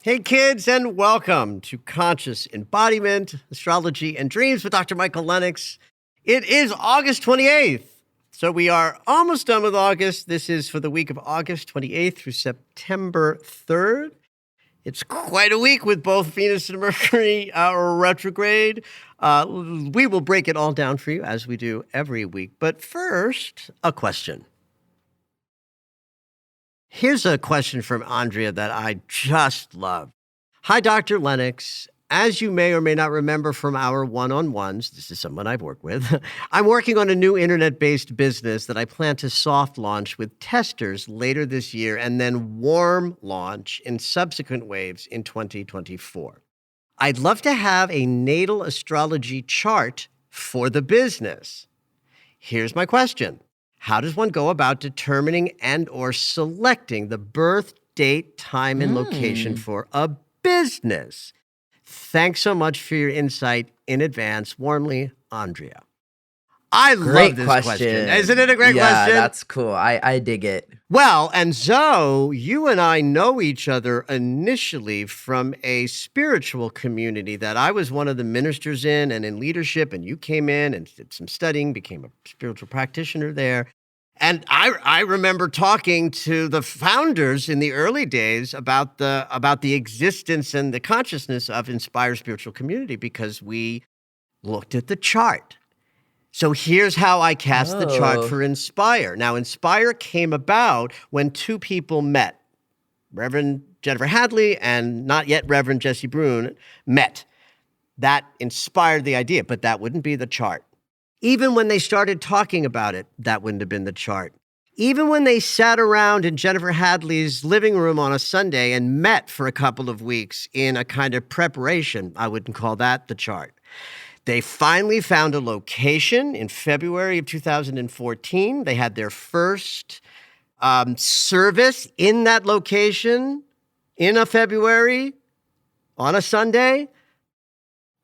Hey kids, and welcome to Conscious Embodiment, Astrology, and Dreams with Dr. Michael Lennox. It is August 28th, so we are almost done with August. This is for the week of August 28th through September 3rd. It's quite a week with both Venus and Mercury retrograde. We will break it all down for you as we do every week. But first, a question. Here's a question from Andrea that I just love. Hi, Dr. Lennox. As you may or may not remember from our one-on-ones, this is someone I've worked with, I'm working on a new internet-based business that I plan to soft launch with testers later this year and then warm launch in subsequent waves in 2024. I'd love to have a natal astrology chart for the business. Here's my question. How does one go about determining and or selecting the birth date, time, and location for a business? Thanks so much for your insight in advance. Warmly, Andrea. I love this question. Isn't it a great question? Yeah, that's cool. I dig it. Well, and so you and I know each other initially from a spiritual community that I was one of the ministers in and in leadership, and you came in and did some studying, became a spiritual practitioner there. And I remember talking to the founders in the early days about the existence and the consciousness of Inspire Spiritual Community because we looked at the chart. So here's how I cast the chart for Inspire. Now, Inspire came about when two people met. Reverend Jennifer Hadley and not yet Reverend Jesse Brune met. That inspired the idea, but that wouldn't be the chart. Even when they started talking about it, that wouldn't have been the chart. Even when they sat around in Jennifer Hadley's living room on a Sunday and met for a couple of weeks in a kind of preparation, I wouldn't call that the chart. They finally found a location in February of 2014. They had their first service in that location in a February on a Sunday.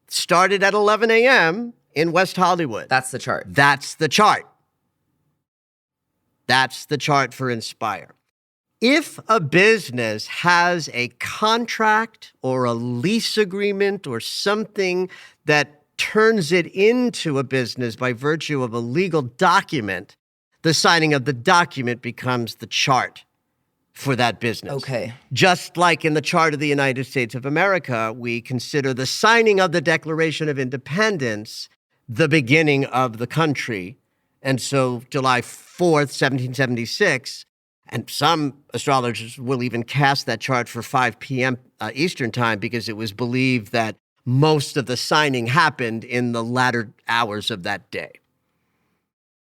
Started at 11 a.m. in West Hollywood. That's the chart. That's the chart. That's the chart for Inspire. If a business has a contract or a lease agreement or something that turns it into a business by virtue of a legal document, the signing of the document becomes the chart for that business. Okay. Just like in the chart of the United States of America, we consider the signing of the Declaration of Independence the beginning of the country. And so July 4th, 1776, and some astrologers will even cast that chart for 5 p.m. Eastern time because it was believed that most of the signing happened in the latter hours of that day.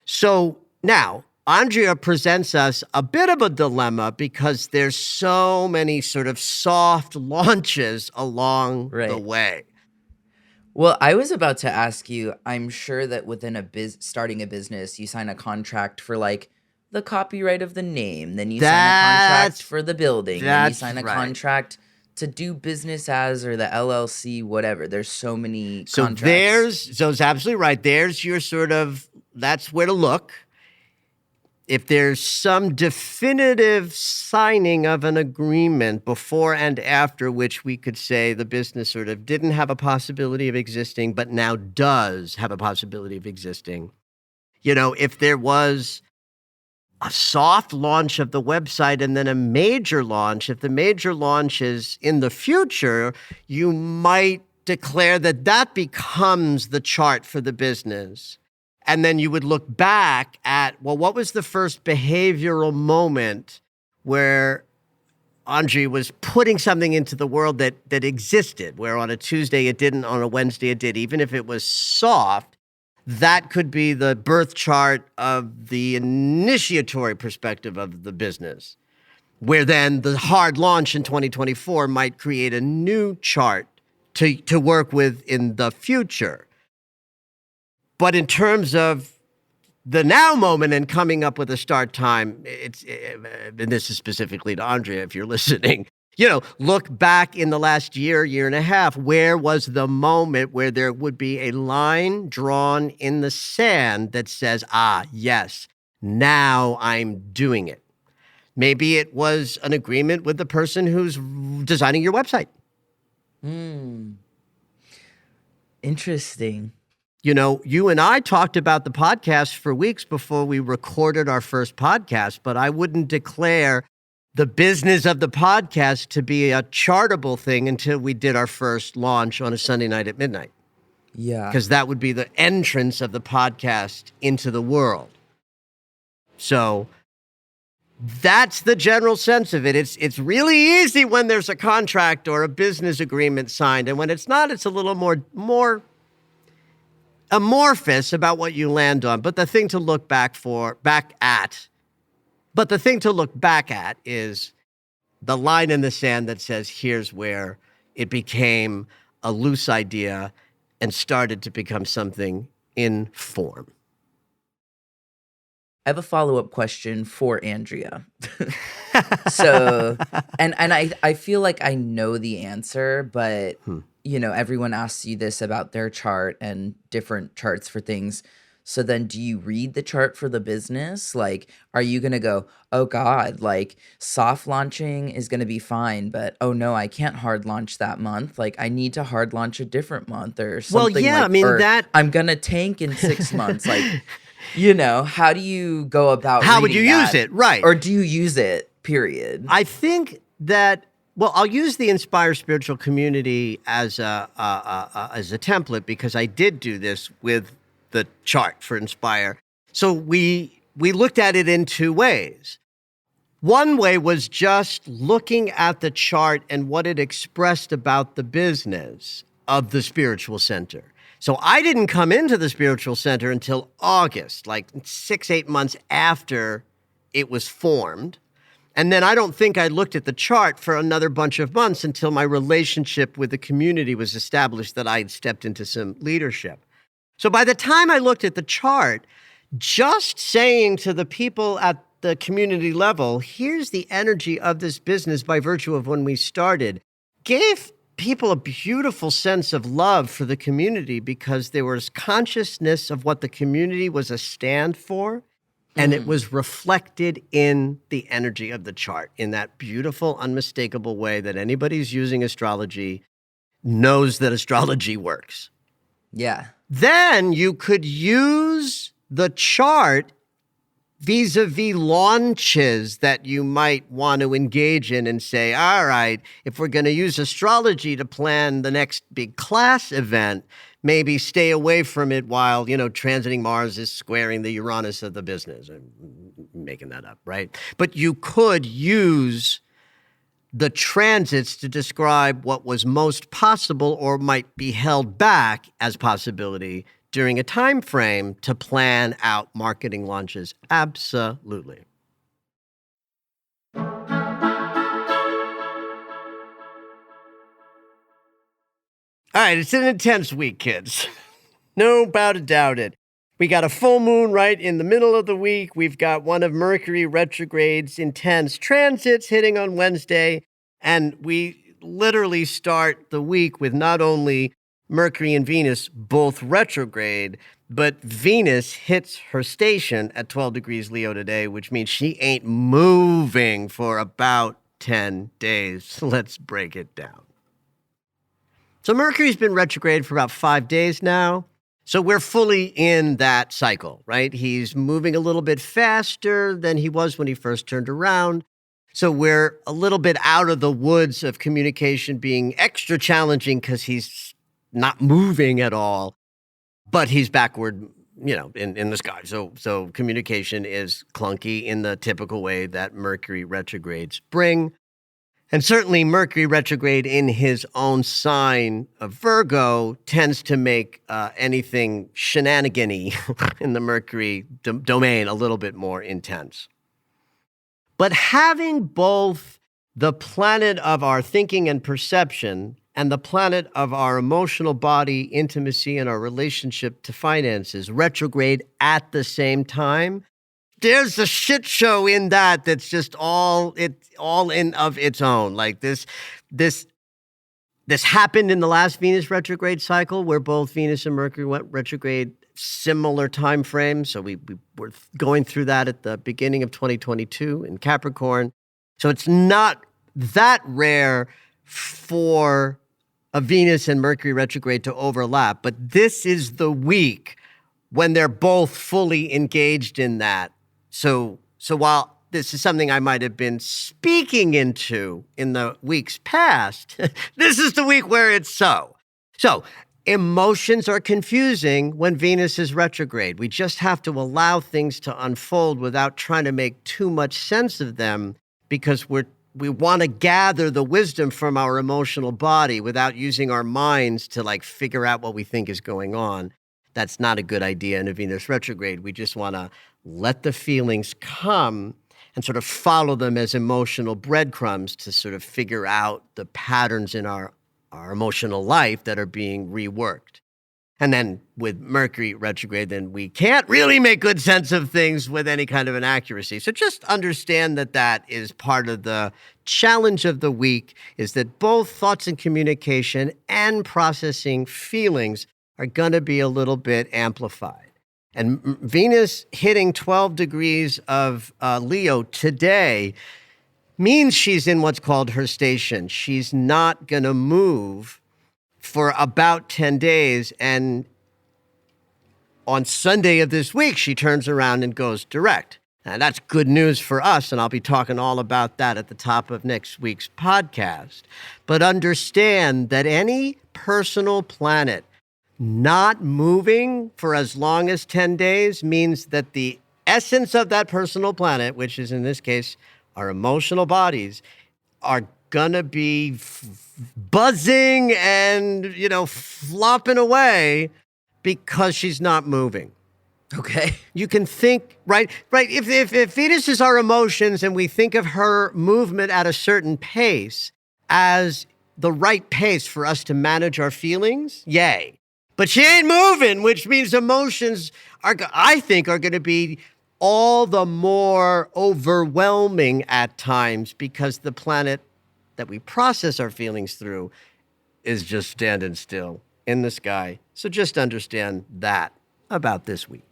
So now, Andrea presents us a bit of a dilemma because there's so many sort of soft launches along the way. Well, I was about to ask you, I'm sure that within starting a business, you sign a contract for like the copyright of the name, then you sign a contract for the building, then you sign a contract to do business as, or the LLC, whatever. There's so many contracts. So it's absolutely right. There's your that's where to look. If there's some definitive signing of an agreement before and after which we could say the business sort of didn't have a possibility of existing, but now does have a possibility of existing. You know, if there was a soft launch of the website and then a major launch, if the major launch is in the future, you might declare that that becomes the chart for the business. And then you would look back at, well, what was the first behavioral moment where Andrea was putting something into the world that existed, where on a Tuesday it didn't, on a Wednesday it did, even if it was soft, that could be the birth chart of the initiatory perspective of the business, where then the hard launch in 2024 might create a new chart to work with in the future. But in terms of the now moment and coming up with a start time, and this is specifically to Andrea, if you're listening, look back in the last year and a half, where was the moment where there would be a line drawn in the sand that says, yes, now I'm doing it. Maybe it was an agreement with the person who's designing your website. Interesting. You and I talked about the podcast for weeks before we recorded our first podcast, but I wouldn't declare the business of the podcast to be a chartable thing until we did our first launch on a Sunday night at midnight. Yeah. Because that would be the entrance of the podcast into the world. So that's the general sense of it. It's really easy when there's a contract or a business agreement signed. And when it's not, it's a little more amorphous about what you land on. But the thing to look back at is the line in the sand that says, here's where it became a loose idea and started to become something in form. I have a follow-up question for Andrea. So, and I feel like I know the answer, but everyone asks you this about their chart and different charts for things. So then do you read the chart for the business? Like, are you going to go, oh God, like soft launching is going to be fine, but oh no, I can't hard launch that month. Like I need to hard launch a different month or something. Well, yeah, like, I'm going to tank in 6 months. Like, how do you go about how would you that? use it? Right. Or do you use it, period? I think that, I'll use the Inspire Spiritual Community as a template because I did do this with the chart for Inspire. So we looked at it in two ways. One way was just looking at the chart and what it expressed about the business of the spiritual center. So I didn't come into the spiritual center until August, like 6-8 months after it was formed. And then I don't think I looked at the chart for another bunch of months until my relationship with the community was established, that I had stepped into some leadership. So by the time I looked at the chart, just saying to the people at the community level, here's the energy of this business by virtue of when we started, gave people a beautiful sense of love for the community because there was consciousness of what the community was a stand for. And it was reflected in the energy of the chart in that beautiful, unmistakable way that anybody who's using astrology knows that astrology works. Yeah. Then you could use the chart vis-a-vis launches that you might want to engage in and say, all right, if we're going to use astrology to plan the next big class event, maybe stay away from it while, transiting Mars is squaring the Uranus of the business. I'm making that up, right? But you could use the transits to describe what was most possible or might be held back as possibility during a time frame to plan out marketing launches. Absolutely. All right, it's an intense week, kids. No doubt it. We got a full moon right in the middle of the week. We've got one of Mercury retrograde's intense transits hitting on Wednesday. And we literally start the week with not only Mercury and Venus both retrograde, but Venus hits her station at 12 degrees Leo today, which means she ain't moving for about 10 days. Let's break it down. So Mercury's been retrograde for about 5 days now. So we're fully in that cycle, right? He's moving a little bit faster than he was when he first turned around. So we're a little bit out of the woods of communication being extra challenging because he's not moving at all, but he's backward, in the sky. So communication is clunky in the typical way that Mercury retrogrades bring. And certainly Mercury retrograde in his own sign of Virgo tends to make anything shenanigan-y in the Mercury domain a little bit more intense. But having both the planet of our thinking and perception and the planet of our emotional body, intimacy, and our relationship to finances retrograde at the same time, there's a shit show in that's just all in of its own. Like this happened in the last Venus retrograde cycle, where both Venus and Mercury went retrograde similar time frames. So we were going through that at the beginning of 2022 in Capricorn. So it's not that rare for a Venus and Mercury retrograde to overlap, but this is the week when they're both fully engaged in that. So while this is something I might have been speaking into in the weeks past, this is the week where it's so. So emotions are confusing when Venus is retrograde. We just have to allow things to unfold without trying to make too much sense of them, because we want to gather the wisdom from our emotional body without using our minds to figure out what we think is going on. That's not a good idea in a Venus retrograde. We just want to let the feelings come and sort of follow them as emotional breadcrumbs to sort of figure out the patterns in our emotional life that are being reworked. And then with Mercury retrograde, then we can't really make good sense of things with any kind of an accuracy. So just understand that is part of the challenge of the week, is that both thoughts and communication and processing feelings are going to be a little bit amplified. And Venus hitting 12 degrees of Leo today means she's in what's called her station. She's not going to move for about 10 days. And on Sunday of this week, she turns around and goes direct. And that's good news for us, and I'll be talking all about that at the top of next week's podcast. But understand that any personal planet not moving for as long as 10 days means that the essence of that personal planet, which is in this case our emotional bodies, are gonna be buzzing and, flopping away because she's not moving. Okay. You can think, right? If Venus is our emotions and we think of her movement at a certain pace as the right pace for us to manage our feelings, yay. But she ain't moving, which means emotions I think are going to be all the more overwhelming at times, because the planet that we process our feelings through is just standing still in the sky. So just understand that about this week.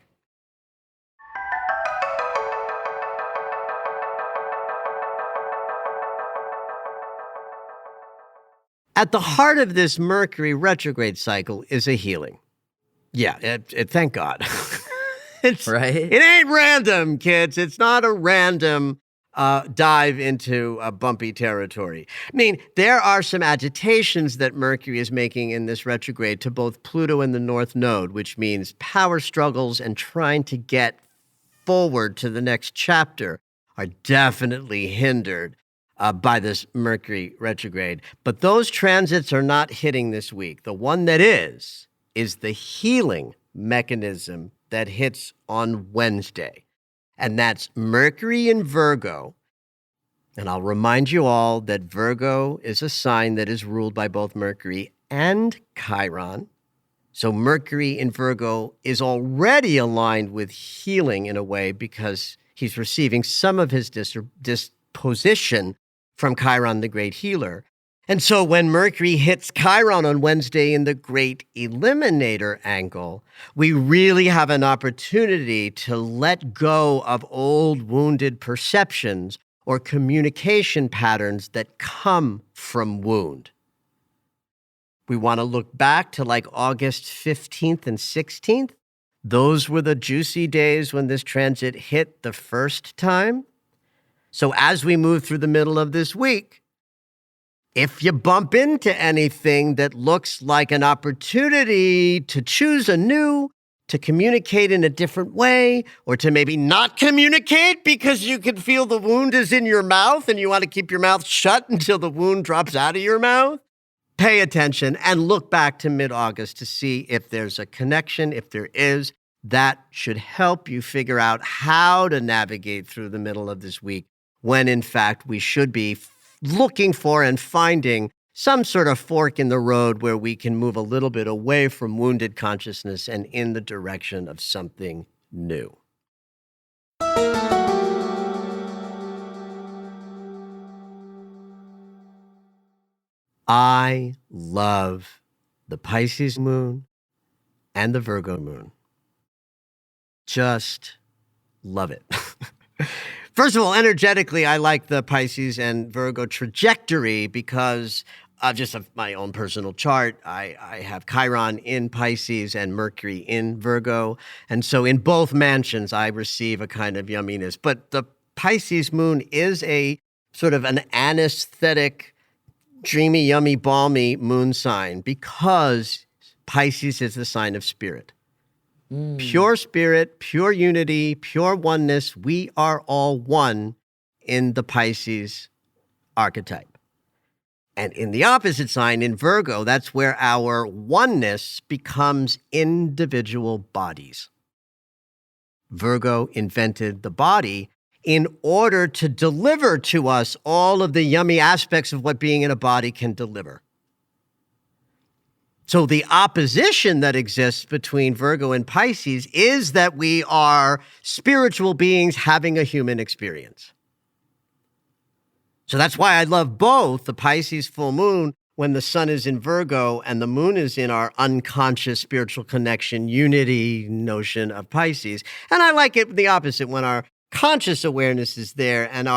At the heart of this Mercury retrograde cycle is a healing. Yeah, thank God. Right? It ain't random, kids. It's not a random dive into a bumpy territory. I mean, there are some agitations that Mercury is making in this retrograde to both Pluto and the North Node, which means power struggles and trying to get forward to the next chapter are definitely hindered by this Mercury retrograde. But those transits are not hitting this week. The one that is the healing mechanism that hits on Wednesday. And that's Mercury in Virgo. And I'll remind you all that Virgo is a sign that is ruled by both Mercury and Chiron. So Mercury in Virgo is already aligned with healing in a way, because he's receiving some of his disposition from Chiron, the great healer. And so when Mercury hits Chiron on Wednesday in the great eliminator angle, we really have an opportunity to let go of old wounded perceptions or communication patterns that come from wound. We want to look back to August 15th and 16th. Those were the juicy days when this transit hit the first time. So as we move through the middle of this week, if you bump into anything that looks like an opportunity to choose anew, to communicate in a different way, or to maybe not communicate because you can feel the wound is in your mouth and you want to keep your mouth shut until the wound drops out of your mouth, pay attention and look back to mid-August to see if there's a connection. If there is, that should help you figure out how to navigate through the middle of this week, when in fact we should be looking for and finding some sort of fork in the road where we can move a little bit away from wounded consciousness and in the direction of something new. I love the Pisces moon and the Virgo moon. Just love it. First of all, energetically, I like the Pisces and Virgo trajectory because just of my own personal chart. I have Chiron in Pisces and Mercury in Virgo. And so in both mansions, I receive a kind of yumminess. But the Pisces moon is a sort of an anesthetic, dreamy, yummy, balmy moon sign because Pisces is the sign of spirit. Pure spirit, pure unity, pure oneness. We are all one in the Pisces archetype. And in the opposite sign, in Virgo, that's where our oneness becomes individual bodies. Virgo invented the body in order to deliver to us all of the yummy aspects of what being in a body can deliver. So the opposition that exists between Virgo and Pisces is that we are spiritual beings having a human experience. So that's why I love both the Pisces full moon when the sun is in Virgo and the moon is in our unconscious spiritual connection, unity notion of Pisces. And I like it the opposite when our conscious awareness is there and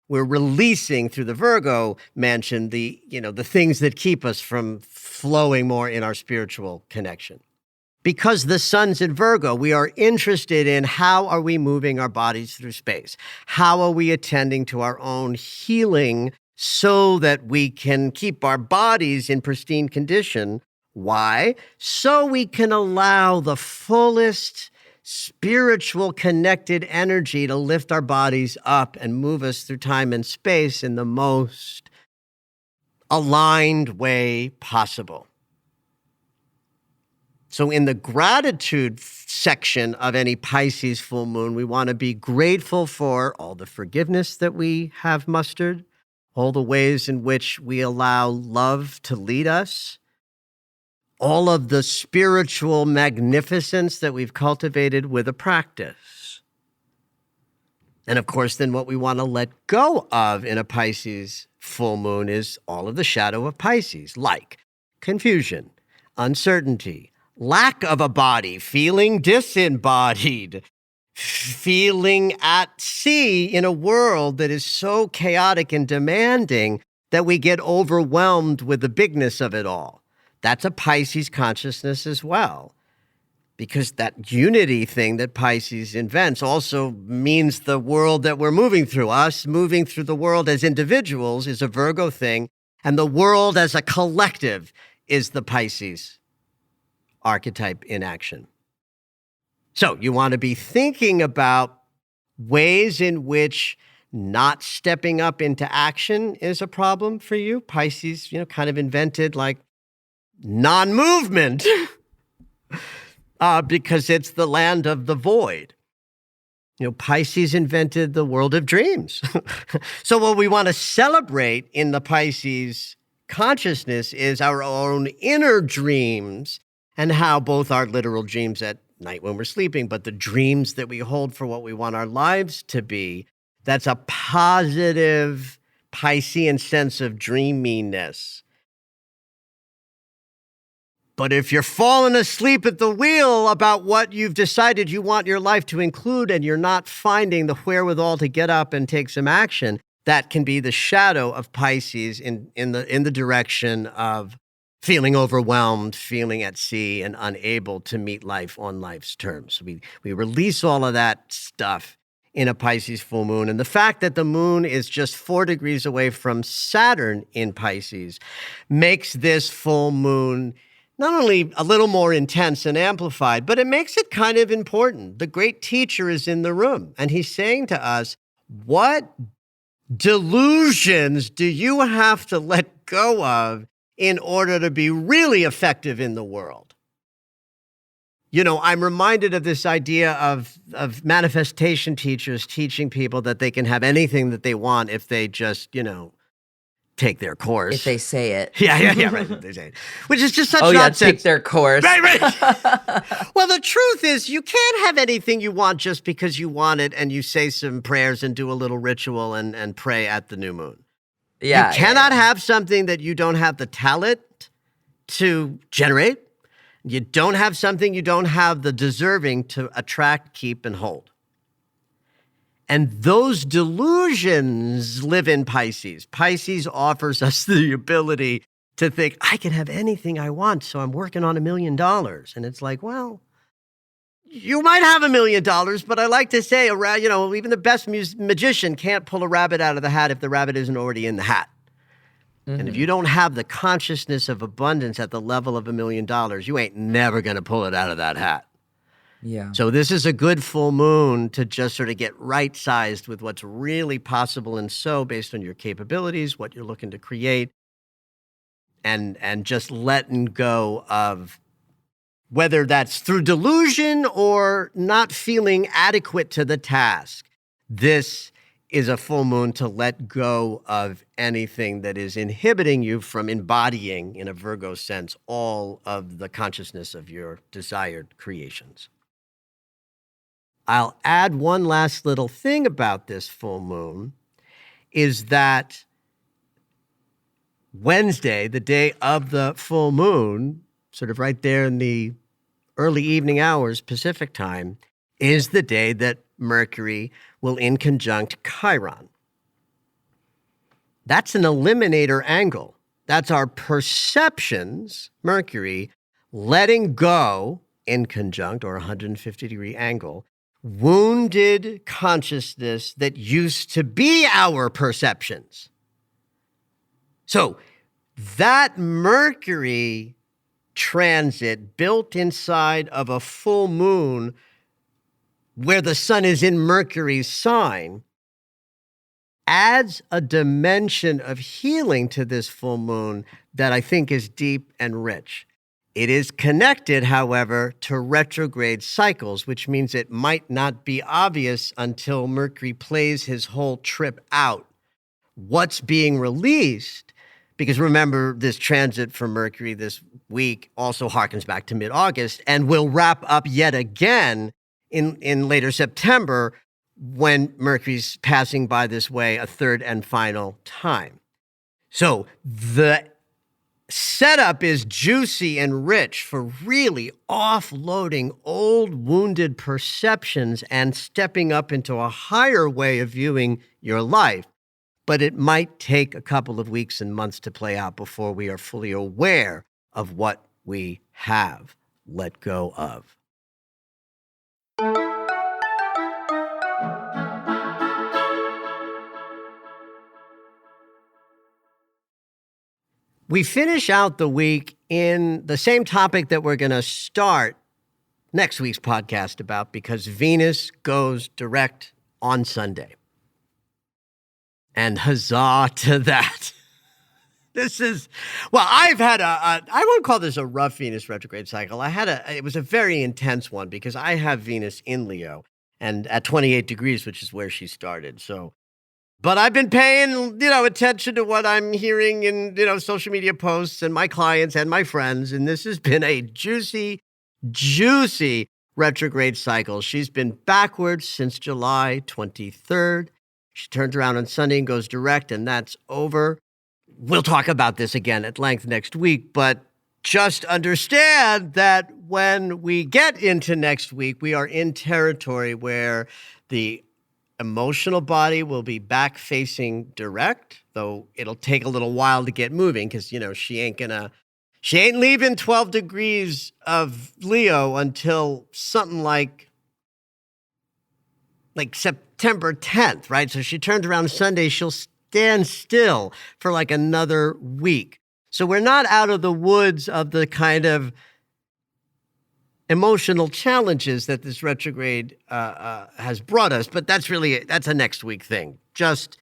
we're releasing through the Virgo mansion the things that keep us from flowing more in our spiritual connection. Because the sun's in Virgo, we are interested in how are we moving our bodies through space? How are we attending to our own healing so that we can keep our bodies in pristine condition? Why? So we can allow the fullest spiritual connected energy to lift our bodies up and move us through time and space in the most aligned way possible. So in the gratitude section of any Pisces full moon, we want to be grateful for all the forgiveness that we have mustered, all the ways in which we allow love to lead us, all of the spiritual magnificence that we've cultivated with a practice. And of course, then what we want to let go of in a Pisces full moon is all of the shadow of Pisces, like confusion, uncertainty, lack of a body, feeling disembodied, feeling at sea in a world that is so chaotic and demanding that we get overwhelmed with the bigness of it all. That's a Pisces consciousness as well, because that unity thing that Pisces invents also means the world that we're moving through. Us moving through the world as individuals is a Virgo thing, and the world as a collective is the Pisces archetype in action. So you want to be thinking about ways in which not stepping up into action is a problem for you. Pisces, kind of invented like non-movement because it's the land of the void. Pisces invented the world of dreams. So what we want to celebrate in the Pisces consciousness is our own inner dreams and how both our literal dreams at night when we're sleeping, but the dreams that we hold for what we want our lives to be, that's a positive Piscean sense of dreaminess. But if you're falling asleep at the wheel about what you've decided you want your life to include and you're not finding the wherewithal to get up and take some action, that can be the shadow of Pisces in the direction of feeling overwhelmed, feeling at sea, and unable to meet life on life's terms. We release all of that stuff in a Pisces full moon. And the fact that the moon is just 4 degrees away from Saturn in Pisces makes this full moon not only a little more intense and amplified, but it makes it kind of important. The great teacher is in the room, and he's saying to us, what delusions do you have to let go of in order to be really effective in the world? You know, I'm reminded of this idea of manifestation teachers teaching people that they can have anything that they want if they just, take their course. If they say it. Yeah, right. If they say it. Which is just such nonsense. Take their course. Right. Well, the truth is you can't have anything you want just because you want it and you say some prayers and do a little ritual and pray at the new moon. Yeah. You cannot have something that you don't have the talent to generate. You don't have something you don't have the deserving to attract, keep, and hold. And those delusions live in Pisces. Pisces offers us the ability to think, I can have anything I want, so I'm working on $1 million. And it's like, well, you might have $1 million, but I like to say, even the best magician can't pull a rabbit out of the hat if the rabbit isn't already in the hat. Mm-hmm. And if you don't have the consciousness of abundance at the level of $1 million, you ain't never going to pull it out of that hat. Yeah. So this is a good full moon to just sort of get right-sized with what's really possible and so based on your capabilities, what you're looking to create, and just letting go of whether that's through delusion or not feeling adequate to the task. This is a full moon to let go of anything that is inhibiting you from embodying, in a Virgo sense, all of the consciousness of your desired creations. I'll add one last little thing about this full moon, is that Wednesday, the day of the full moon, sort of right there in the early evening hours, Pacific time, is the day that Mercury will in conjunct Chiron. That's an eliminator angle. That's our perceptions, Mercury, letting go in conjunct or 150-degree angle, wounded consciousness that used to be our perceptions. So that Mercury transit built inside of a full moon where the sun is in Mercury's sign adds a dimension of healing to this full moon that I think is deep and rich. It is connected, however, to retrograde cycles, which means it might not be obvious until Mercury plays his whole trip out what's being released. Because remember, this transit for Mercury this week also harkens back to mid-August and will wrap up yet again in later September when Mercury's passing by this way a third and final time. So the setup is juicy and rich for really offloading old wounded perceptions and stepping up into a higher way of viewing your life. But it might take a couple of weeks and months to play out before we are fully aware of what we have let go of. We finish out the week in the same topic that we're going to start next week's podcast about, because Venus goes direct on Sunday. And huzzah to that. I've had I won't call this a rough Venus retrograde cycle. It was a very intense one because I have Venus in Leo and at 28 degrees, which is where she started. So, but I've been paying, attention to what I'm hearing in, social media posts and my clients and my friends. And this has been a juicy, juicy retrograde cycle. She's been backwards since July 23rd. She turns around on Sunday and goes direct, and that's over. We'll talk about this again at length next week, but just understand that when we get into next week, we are in territory where the emotional body will be back facing direct, though it'll take a little while to get moving because, she ain't leaving 12 degrees of Leo until something like September 10th, right? So she turns around Sunday, she'll stand still for like another week. So we're not out of the woods of the kind of emotional challenges that this retrograde has brought us, but that's a next week thing. Just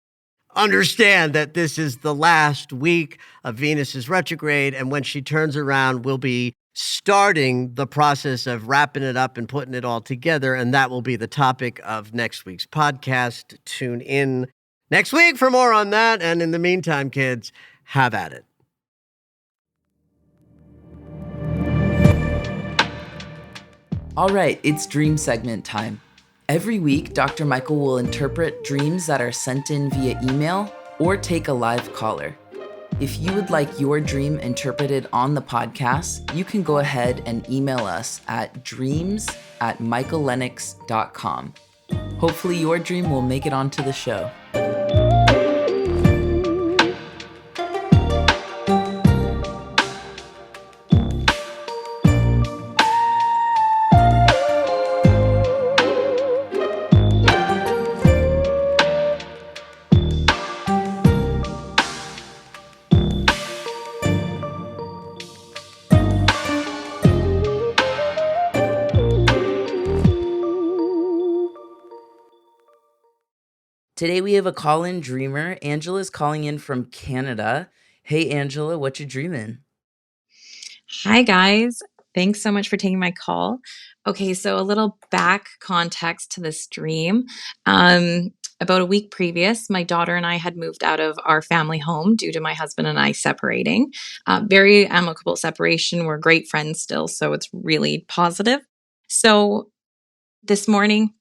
understand that this is the last week of Venus's retrograde, and when she turns around, we'll be starting the process of wrapping it up and putting it all together, and that will be the topic of next week's podcast. Tune in next week for more on that, and in the meantime, kids, have at it. All right, it's dream segment time. Every week, Dr. Michael will interpret dreams that are sent in via email or take a live caller. If you would like your dream interpreted on the podcast, you can go ahead and email us at dreams@michaellennox.com. Hopefully your dream will make it onto the show. Today we have a call-in dreamer. Angela's calling in from Canada. Hey, Angela, what you dreaming? Hi, guys. Thanks so much for taking my call. Okay, so a little back context to this dream. About a week previous, my daughter and I had moved out of our family home due to my husband and I separating. Very amicable separation. We're great friends still, so it's really positive. So this morning,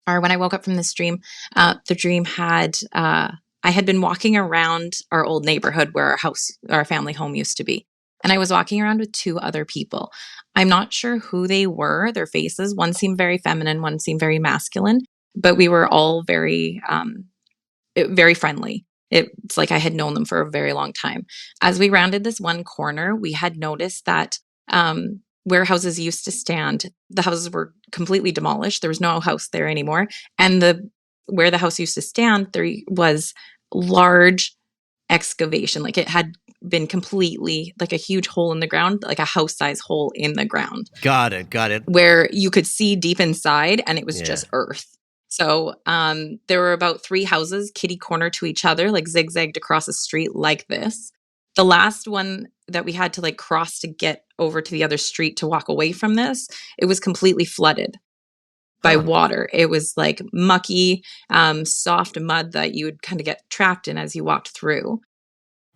or when I woke up from this dream, the dream had I had been walking around our old neighborhood where our family home used to be. And I was walking around with two other people. I'm not sure who they were, their faces. One seemed very feminine, one seemed very masculine, but we were all very, very friendly. It's like I had known them for a very long time. As we rounded this one corner, we had noticed that where houses used to stand, the houses were completely demolished. There was no house there anymore. And where the house used to stand, there was large excavation. Like it had been completely like a huge hole in the ground, like a house size hole in the ground. Got it. Where you could see deep inside and it was just earth. So there were about 3 houses kitty corner to each other, like zigzagged across a street like this. The last one that we had to like cross to get over to the other street to walk away from this, it was completely flooded by water. It was like mucky, soft mud that you would kind of get trapped in as you walked through.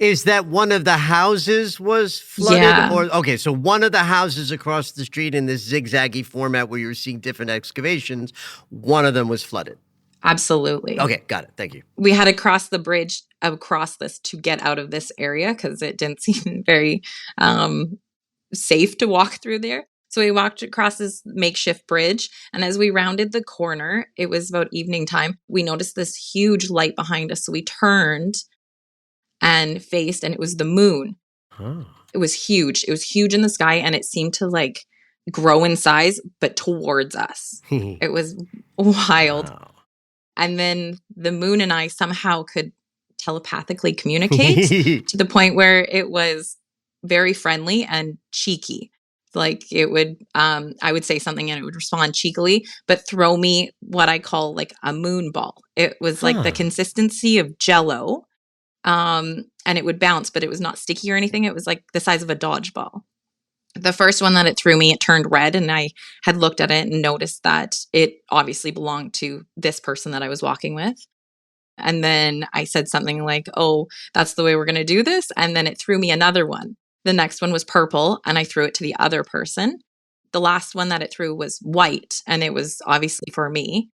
Is that one of the houses was flooded? Yeah. Okay, so one of the houses across the street in this zigzaggy format where you were seeing different excavations, one of them was flooded. Absolutely. Okay, got it. Thank you. We had to cross the bridge across this to get out of this area because it didn't seem very safe to walk through there. So we walked across this makeshift bridge. And as we rounded the corner, it was about evening time, we noticed this huge light behind us. So we turned and faced, and it was the moon. Huh. It was huge. It was huge in the sky, and it seemed to like grow in size, but towards us. It was wild. Wow. And then the moon and I somehow could telepathically communicate to the point where it was very friendly and cheeky. Like it would, I would say something and it would respond cheekily, but throw me what I call like a moon ball. It was like the consistency of Jell-O, and it would bounce, but it was not sticky or anything. It was like the size of a dodgeball. The first one that it threw me, it turned red, and I had looked at it and noticed that it obviously belonged to this person that I was walking with. And then I said something like, "Oh, that's the way we're going to do this." And then it threw me another one. The next one was purple, and I threw it to the other person. The last one that it threw was white, and it was obviously for me.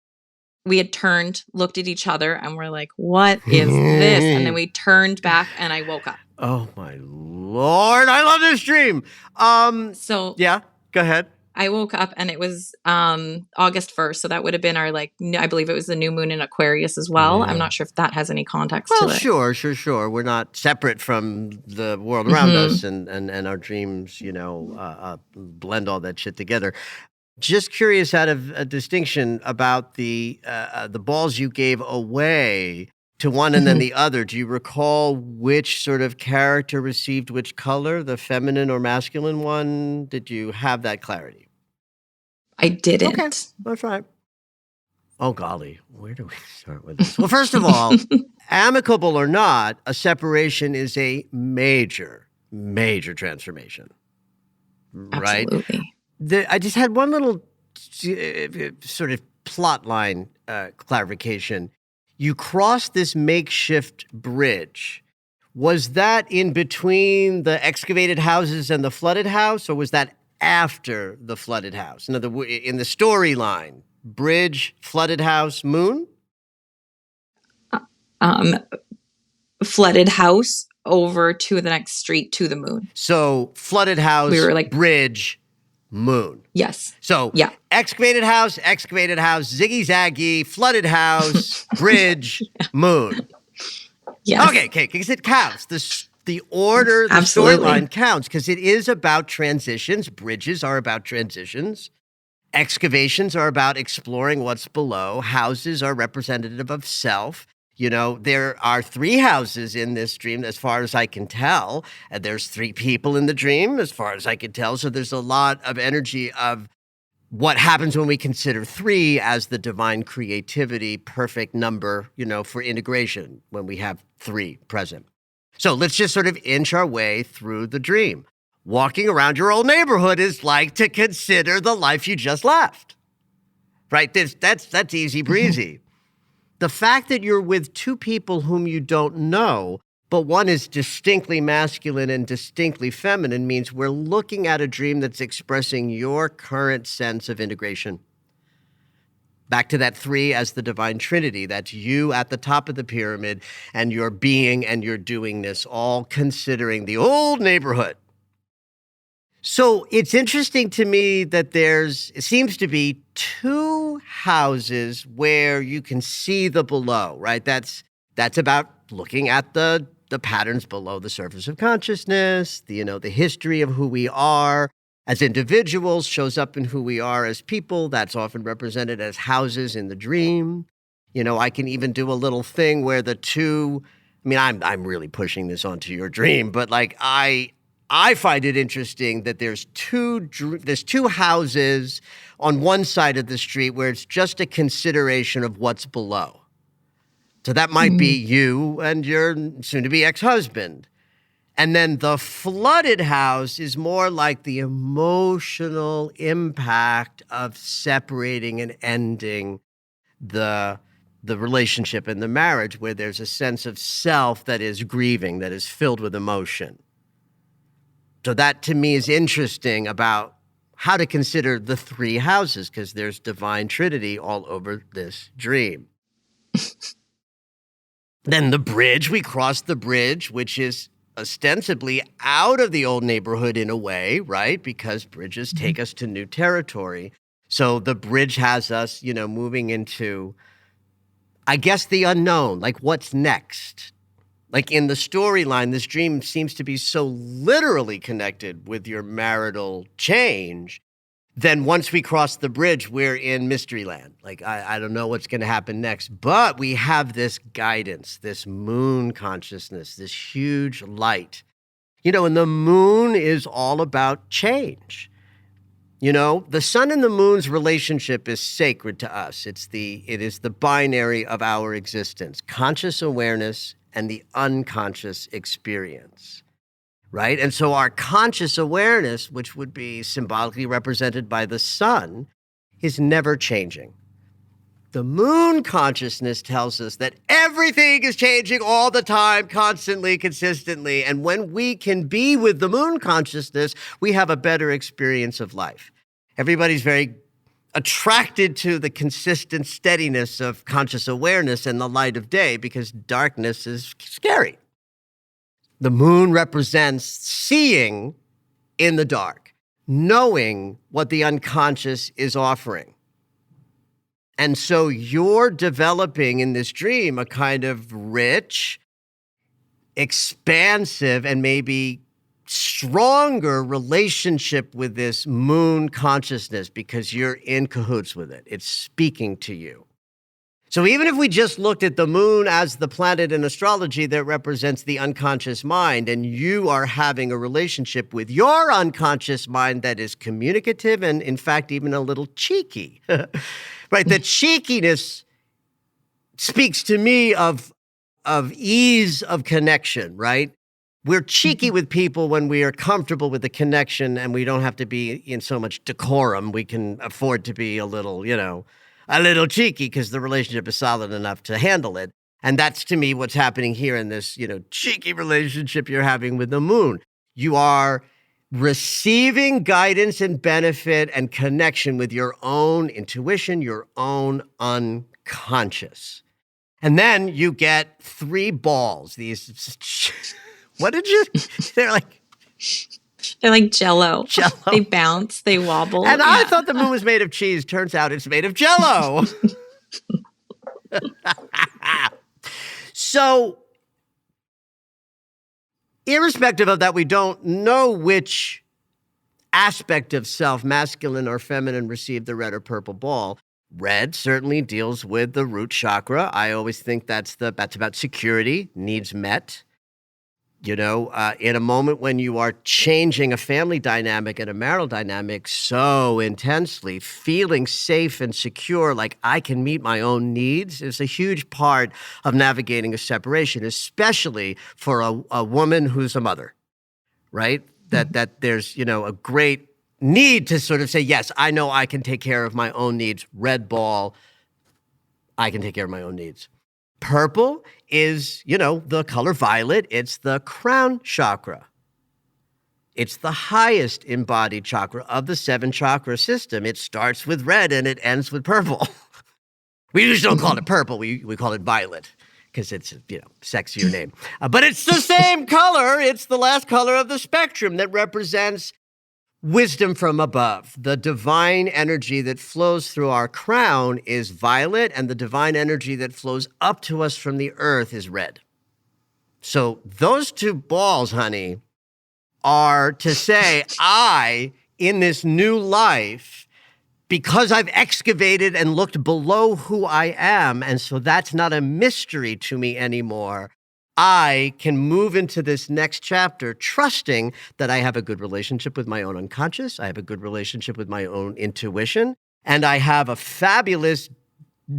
We had turned, looked at each other, and we're like, "What is this?" And then we turned back, and I woke up. Oh, my Lord. I love this dream. So yeah, go ahead. I woke up and it was August 1st. So that would have been our, like, I believe it was the new moon in Aquarius as well. Yeah. I'm not sure if that has any context Well, to it. Sure. We're not separate from the world around us, and our dreams, blend all that shit together. Just curious, out of a distinction about the balls you gave away, to one and then the other. Do you recall which sort of character received which color, the feminine or masculine one? Did you have that clarity? I didn't. Okay, that's right. Oh, golly, where do we start with this? Well, first of all, amicable or not, a separation is a major, major transformation, right? Absolutely. I just had one little sort of plot line clarification. You crossed this makeshift bridge. Was that in between the excavated houses and the flooded house, or was that after the flooded house? In the storyline, bridge, flooded house, moon? Flooded house over to the next street to the moon. So flooded house, We were like, bridge, moon. yes. So Yeah. excavated house, ziggy zaggy, flooded house, bridge, moon. Yes. Okay, because it counts. The order, the Absolutely. storyline counts because it is about transitions. Bridges are about transitions. Excavations are about exploring what's below. Houses are representative of self. You know, there are 3 houses in this dream, as far as I can tell. And there's 3 people in the dream, as far as I can tell. So there's a lot of energy of what happens when we consider 3 as the divine creativity, perfect number, for integration when we have 3 present. So let's just sort of inch our way through the dream. Walking around your old neighborhood is like to consider the life you just left, right? That's easy breezy. The fact that you're with 2 people whom you don't know, but one is distinctly masculine and distinctly feminine, means we're looking at a dream that's expressing your current sense of integration. Back to that 3 as the divine trinity. That's you at the top of the pyramid and your being and your doingness, all considering the old neighborhood. So it's interesting to me that it seems to be 2 houses where you can see the below, right? That's about looking at the patterns below the surface of consciousness, the history of who we are as individuals shows up in who we are as people. That's often represented as houses in the dream. I can even do a little thing where the 2, I'm really pushing this onto your dream, but like I find it interesting that there's 2 houses on one side of the street where it's just a consideration of what's below. So that might be you and your soon-to-be ex-husband. And then the flooded house is more like the emotional impact of separating and ending the relationship and the marriage, where there's a sense of self that is grieving, that is filled with emotion. So that, to me, is interesting about how to consider the 3 houses, because there's divine trinity all over this dream. Then the bridge, we cross the bridge, which is ostensibly out of the old neighborhood in a way, right? Because bridges take us to new territory. So the bridge has us, moving into, I guess, the unknown, like what's next. Like in the storyline, this dream seems to be so literally connected with your marital change. Then once we cross the bridge, we're in mystery land. Like, I don't know what's going to happen next, but we have this guidance, this moon consciousness, this huge light. And the moon is all about change. The sun and the moon's relationship is sacred to us. It is the binary of our existence, conscious awareness and the unconscious experience, right? And so our conscious awareness, which would be symbolically represented by the sun, is never changing. The moon consciousness tells us that everything is changing all the time, constantly, consistently. And when we can be with the moon consciousness, we have a better experience of life. Everybody's very attracted to the consistent steadiness of conscious awareness and the light of day because darkness is scary. The moon represents seeing in the dark, knowing what the unconscious is offering. And so you're developing in this dream a kind of rich, expansive, and maybe stronger relationship with this moon consciousness because you're in cahoots with it. It's speaking to you. So even if we just looked at the moon as the planet in astrology that represents the unconscious mind, and you are having a relationship with your unconscious mind that is communicative and, in fact, even a little cheeky, right? The cheekiness speaks to me of ease of connection, right? We're cheeky with people when we are comfortable with the connection and we don't have to be in so much decorum. We can afford to be a little, a little cheeky because the relationship is solid enough to handle it. And that's, to me, what's happening here in this, cheeky relationship you're having with the moon. You are receiving guidance and benefit and connection with your own intuition, your own unconscious. And then you get 3 balls. These, what did you, they're like Jello. They bounce, they wobble. And I thought the moon was made of cheese. Turns out it's made of Jello. So, irrespective of that, we don't know which aspect of self, masculine or feminine, received the red or purple ball. Red certainly deals with the root chakra. I always think that's about security, needs met. In a moment when you are changing a family dynamic and a marital dynamic so intensely, feeling safe and secure, like I can meet my own needs, is a huge part of navigating a separation, especially for a woman who's a mother, right? That there's, a great need to sort of say, yes, I know I can take care of my own needs. Red ball, I can take care of my own needs. Purple is, the color violet. It's the crown chakra. It's the highest embodied chakra of the 7 chakra system. It starts with red and it ends with purple. We usually don't call it purple. We call it violet because it's, sexier name. But it's the same color. It's the last color of the spectrum that represents wisdom from above. The divine energy that flows through our crown is violet, and the divine energy that flows up to us from the earth is red. So those 2 balls, honey, are to say, I, in this new life, because I've excavated and looked below who I am, and so that's not a mystery to me anymore, I can move into this next chapter trusting that I have a good relationship with my own unconscious, I have a good relationship with my own intuition, and I have a fabulous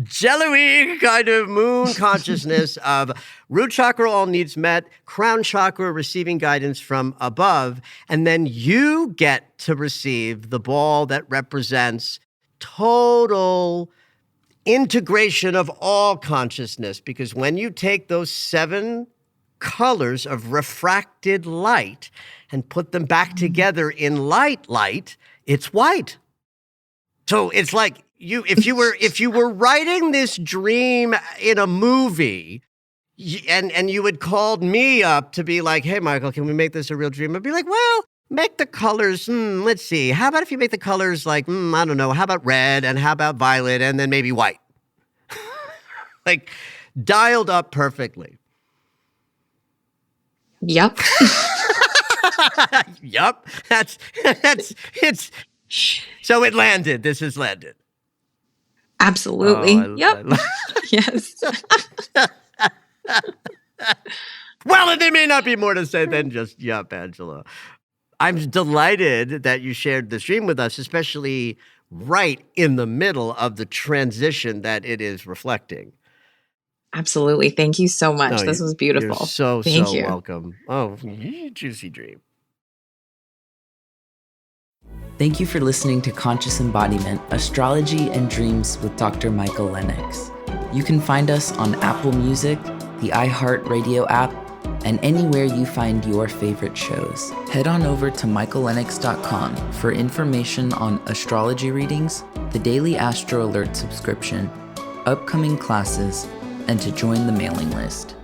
jello-y kind of moon consciousness of root chakra, all needs met, crown chakra, receiving guidance from above, and then you get to receive the ball that represents total integration of all consciousness, because when you take those 7 colors of refracted light and put them back together in light, it's white. So it's like if you were writing this dream in a movie and you had called me up to be like, hey, Michael, can we make this a real dream? I'd be like, well, make the colors, let's see. How about if you make the colors like, I don't know, how about red and how about violet and then maybe white? Like dialed up perfectly. Yep. Yup. It's so it landed. This has landed. Absolutely. Yep. Yes. Well, there may not be more to say than just yup, Angela. I'm delighted that you shared this dream with us, especially right in the middle of the transition that it is reflecting. Absolutely. Thank you so much. No, this was beautiful. You're so Thank you. welcome. Oh, juicy dream. Thank you for listening to Conscious Embodiment, Astrology and Dreams with Dr. Michael Lennox. You can find us on Apple Music, the iHeartRadio app, and anywhere you find your favorite shows. Head on over to michaellennox.com for information on astrology readings, the daily Astro Alert subscription, upcoming classes, and to join the mailing list.